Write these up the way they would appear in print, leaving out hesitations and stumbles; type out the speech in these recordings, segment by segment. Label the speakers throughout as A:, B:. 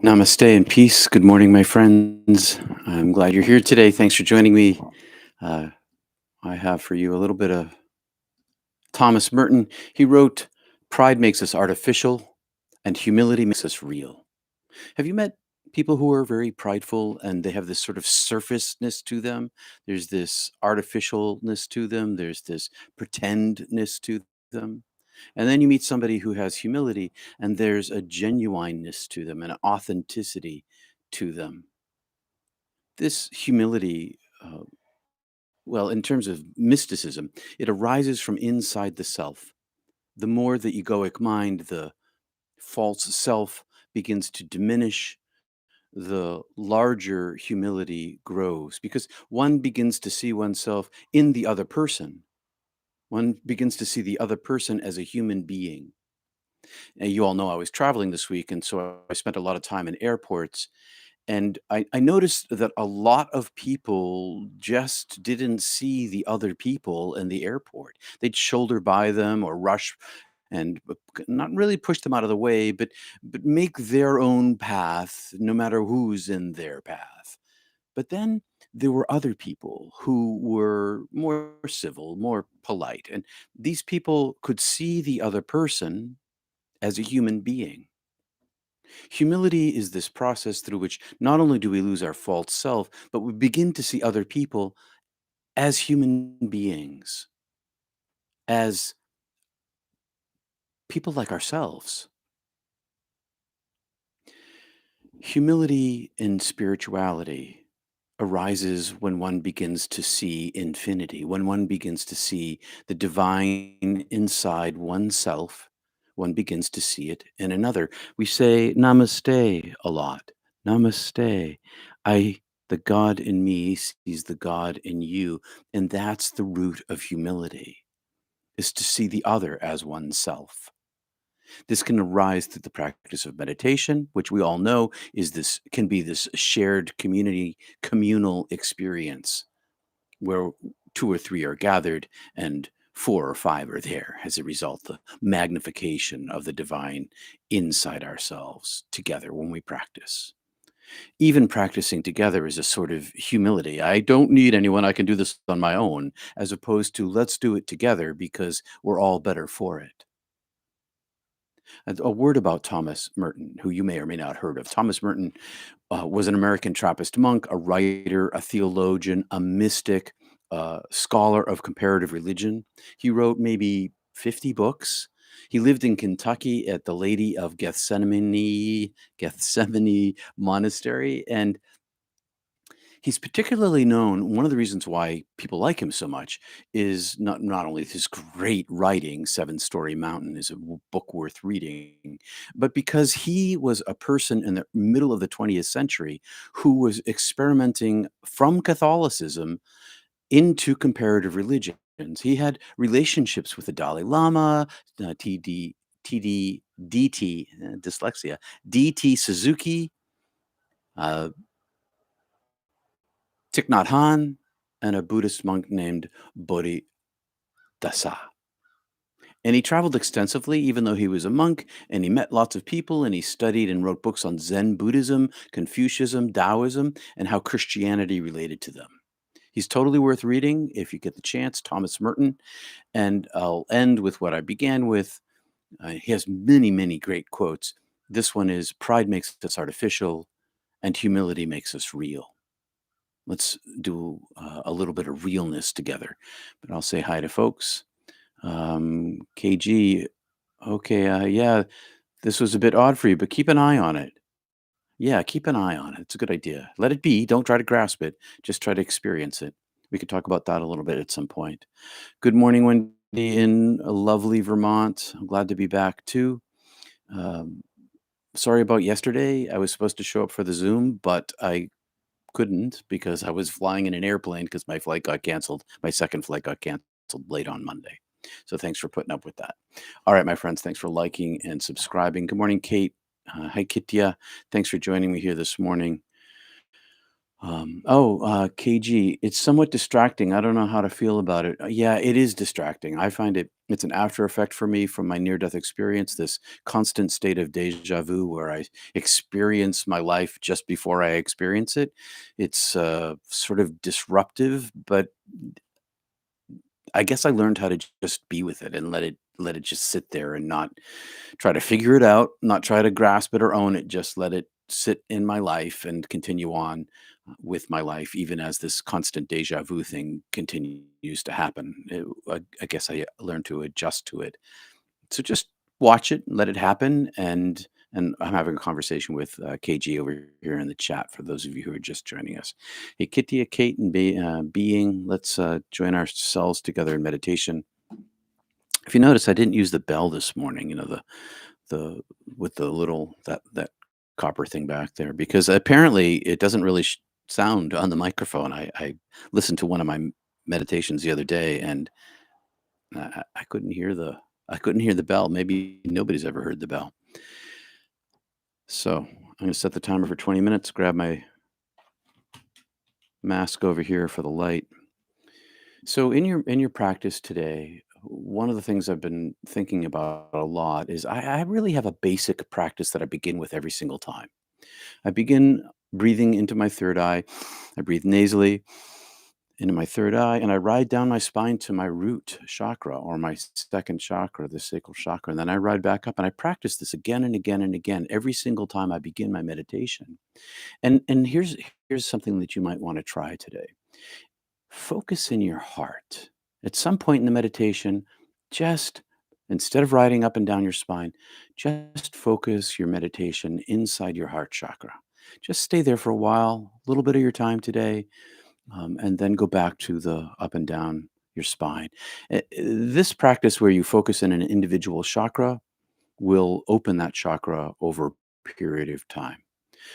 A: Namaste and peace. Good morning, my friends. I'm glad you're here today. Thanks for joining me. Uh, I have for you a little bit of Thomas Merton. He wrote, "Pride makes us artificial, and humility makes us real." Have you met people who are very prideful and they have this sort of surfaceness to them? There's this artificialness to them, there's this pretendness to them. And then you meet somebody who has humility and there's a genuineness to them, an authenticity to them. This humility, well, in terms of mysticism, it arises from inside the self. The more the egoic mind, the false self begins to diminish, the larger humility grows because one begins to see oneself in the other person. One begins to see the other person as a human being. And you all know I was traveling this week, and so I spent a lot of time in airports. And I noticed that a lot of people just didn't see the other people in the airport. They'd shoulder by them or rush and not really push them out of the way, but make their own path, no matter who's in their path. But then there were other people who were more civil, more polite, and these people could see the other person as a human being. Humility is this process through which not only do we lose our false self, but we begin to see other people as human beings, as people like ourselves. Humility in spirituality arises when one begins to see infinity, when one begins to see the divine inside oneself, one begins to see it in another. We say namaste a lot. Namaste. The God in me sees the God in you. And that's the root of humility, is to see the other as oneself. This can arise through the practice of meditation, which we all know can be this shared communal experience where two or three are gathered and four or five are there. As a result, the magnification of the divine inside ourselves together when we practice. Even practicing together is a sort of humility. I don't need anyone. I can do this on my own, as opposed to let's do it together because we're all better for it. And a word about Thomas Merton, who you may or may not heard of. Thomas Merton was an American Trappist monk, a writer, a theologian, a mystic, scholar of comparative religion. He wrote maybe 50 books. He lived in Kentucky at the Lady of Gethsemane Monastery, and he's particularly known. One of the reasons why people like him so much is not only his great writing, Seven Story Mountain is a book worth reading, but because he was a person in the middle of the 20th century who was experimenting from Catholicism into comparative religions. He had relationships with the Dalai Lama, DT, dyslexia, DT Suzuki, uh, Thich Nhat Hanh, and a Buddhist monk named Bodhisattva. And he traveled extensively, even though he was a monk, and he met lots of people, and he studied and wrote books on Zen Buddhism, Confucianism, Taoism, and how Christianity related to them. He's totally worth reading if you get the chance, Thomas Merton. And I'll end with what I began with. He has many, many great quotes. This one is: "Pride makes us artificial, and humility makes us real." Let's do a little bit of realness together. But I'll say hi to folks. KG, okay, yeah, this was a bit odd for you, but keep an eye on it. Yeah, keep an eye on it. It's a good idea. Let it be. Don't try to grasp it. Just try to experience it. We could talk about that a little bit at some point. Good morning, Wendy, in lovely Vermont. I'm glad to be back too. Um, Sorry about yesterday. I was supposed to show up for the Zoom, but I couldn't because I was flying in an airplane because my flight got canceled. My second flight got canceled late on Monday. So thanks for putting up with that. All right, my friends, thanks for liking and subscribing. Good morning, Kate. Hi, Kitya. Thanks for joining me here this morning. KG, it's somewhat distracting. I don't know how to feel about it. Yeah, it is distracting. I find it's an after effect for me from my near death experience, this constant state of deja vu where I experience my life just before I experience it. It's sort of disruptive, but I guess I learned how to just be with it and let it just sit there and not try to figure it out, not try to grasp it or own it, just let it sit in my life and continue on with my life, even as this constant deja vu thing continues to happen. I guess I learned to adjust to it. So just watch it, let it happen, and I'm having a conversation with KG over here in the chat for those of you who are just joining us. Hey, Kittia, Kate, and Being, let's join ourselves together in meditation. If you notice, I didn't use the bell this morning. The with the little that copper thing back there because apparently it doesn't really sound on the microphone. I listened to one of my meditations the other day and I couldn't hear the bell. Maybe nobody's ever heard the bell. So I'm going to set the timer for 20 minutes. Grab my mask over here for the light. So in your practice today, one of the things I've been thinking about a lot is I really have a basic practice that I begin with every single time. I begin breathing into my third eye. I breathe nasally into my third eye, and I ride down my spine to my root chakra or my second chakra, the sacral chakra. And then I ride back up, and I practice this again and again and again every single time I begin my meditation. And here's something that you might want to try today. Focus in your heart. At some point in the meditation, just instead of riding up and down your spine, just focus your meditation inside your heart chakra. Just stay there for a while, a little bit of your time today, and then go back to the up and down your spine. This practice where you focus in an individual chakra will open that chakra over a period of time.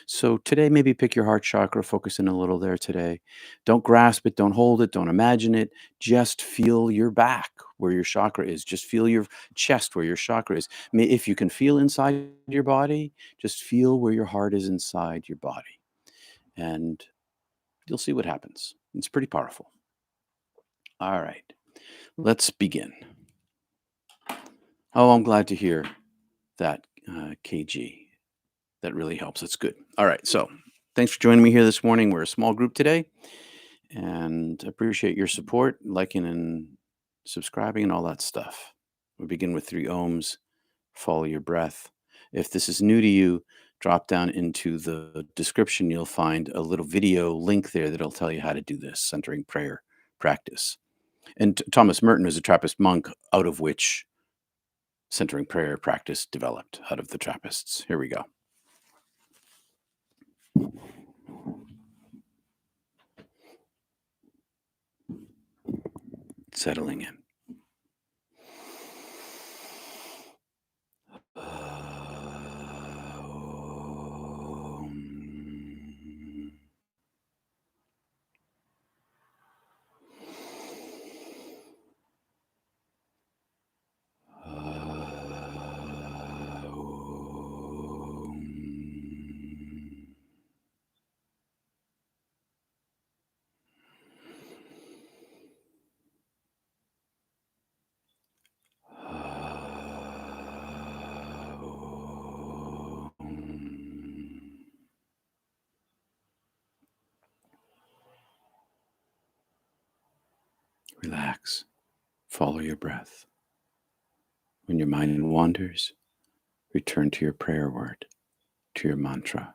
A: So today, maybe pick your heart chakra, focus in a little there today. Don't grasp it, don't hold it, don't imagine it. Just feel your back where your chakra is. Just feel your chest where your chakra is. If you can feel inside your body, just feel where your heart is inside your body. And you'll see what happens. It's pretty powerful. All right, let's begin. Oh, I'm glad to hear that, KG. That really helps. That's good. All right. So thanks for joining me here this morning. We're a small group today and appreciate your support, liking and subscribing and all that stuff. We begin with 3 ohms. Follow your breath. If this is new to you, drop down into the description. You'll find a little video link there that'll tell you how to do this centering prayer practice. And Thomas Merton is a Trappist monk out of which centering prayer practice developed, out of the Trappists. Here we go. Settling in. Relax. Follow your breath. When your mind wanders, return to your prayer word, to your mantra.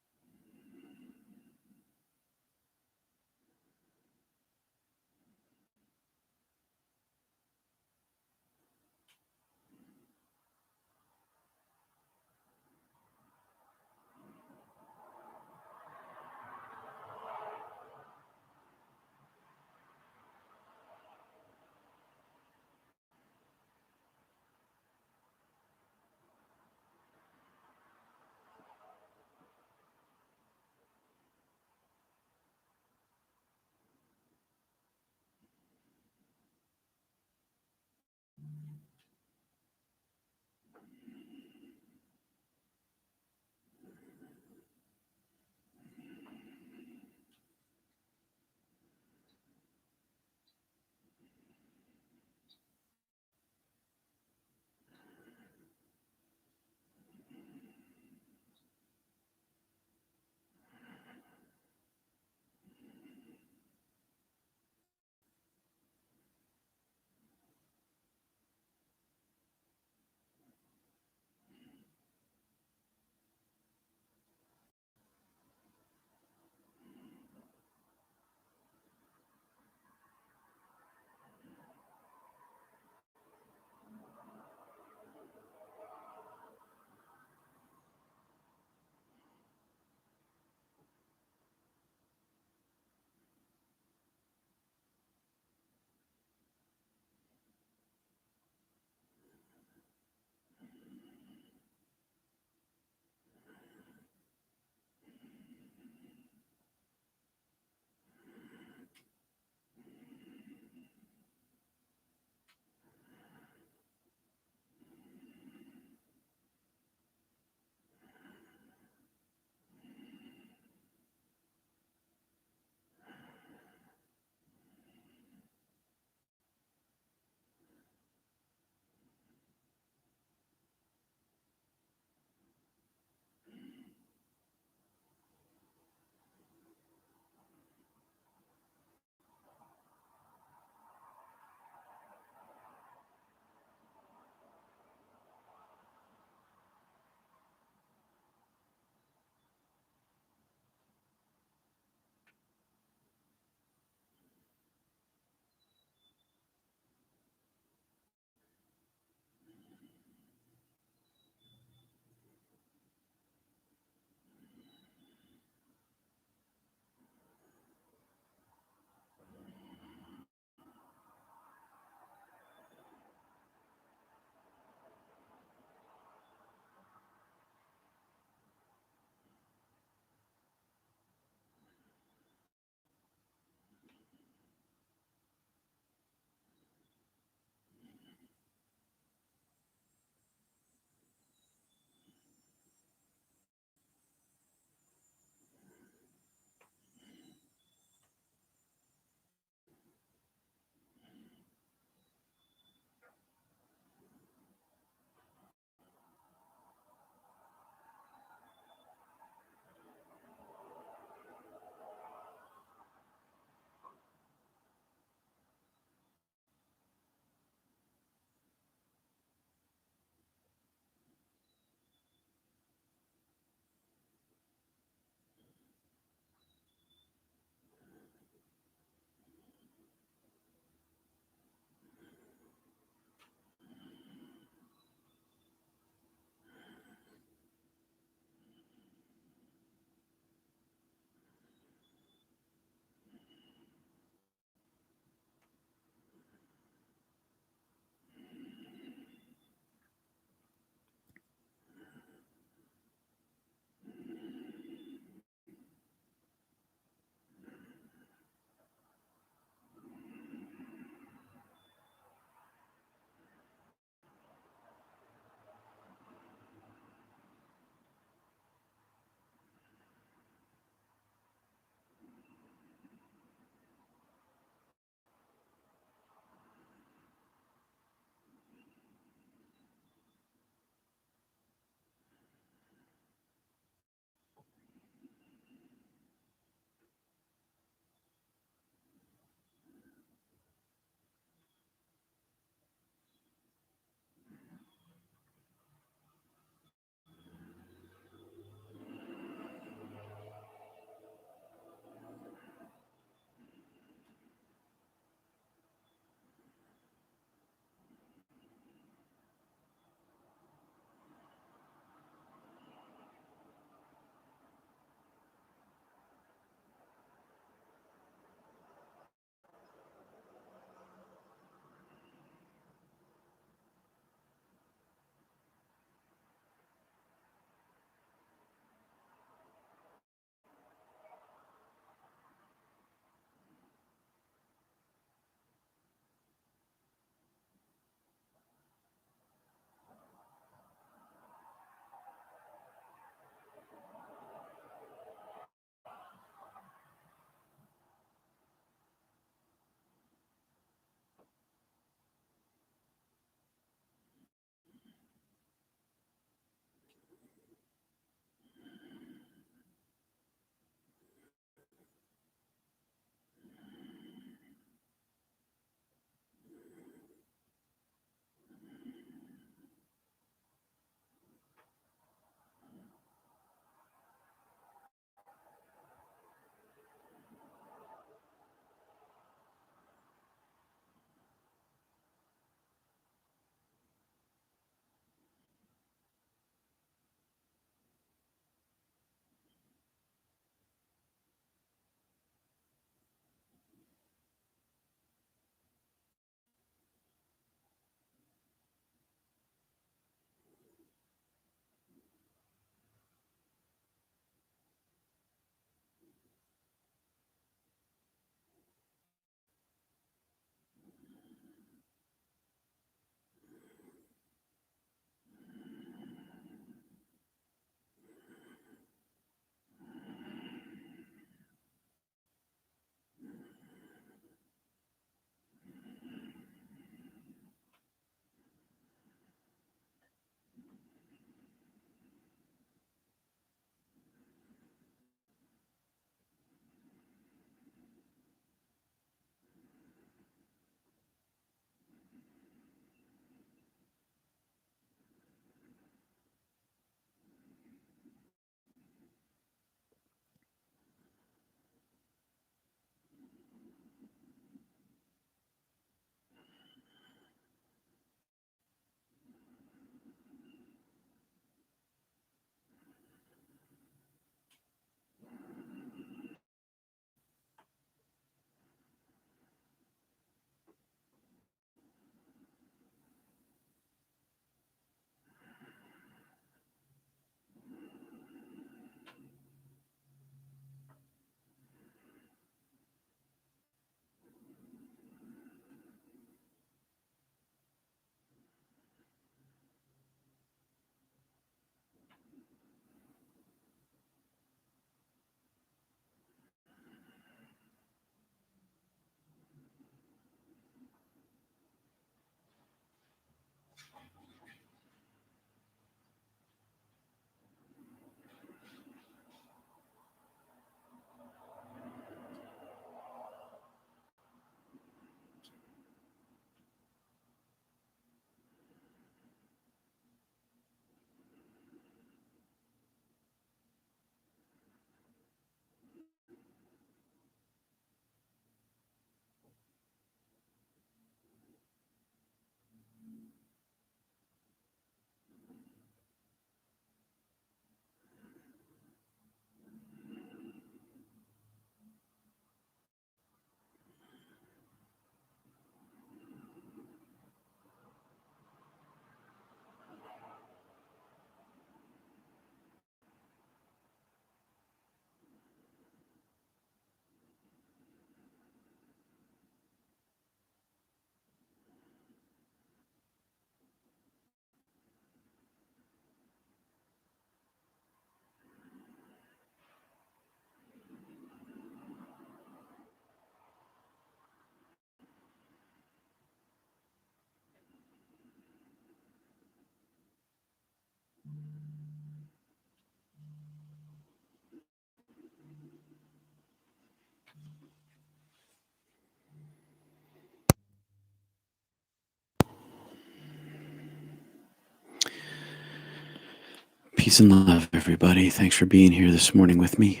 A: Peace and love, everybody. Thanks for being here this morning with me.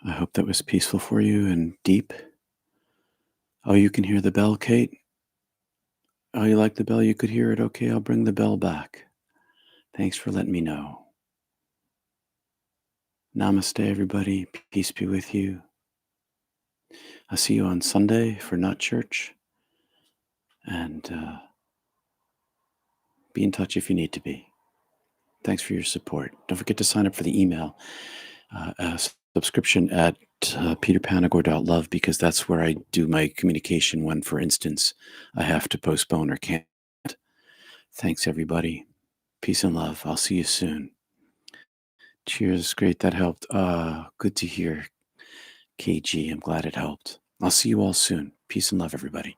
A: I hope that was peaceful for you and deep. Oh, you can hear the bell, Kate? Oh, you like the bell? You could hear it? Okay, I'll bring the bell back. Thanks for letting me know. Namaste, everybody. Peace be with you. I'll see you on Sunday for Nut Church. And be in touch if you need to be. Thanks for your support. Don't forget to sign up for the email subscription at peterpanagore.love, because that's where I do my communication when, for instance, I have to postpone or can't. Thanks, everybody. Peace and love. I'll see you soon. Cheers. Great. That helped. Good to hear, KG. I'm glad it helped. I'll see you all soon. Peace and love, everybody.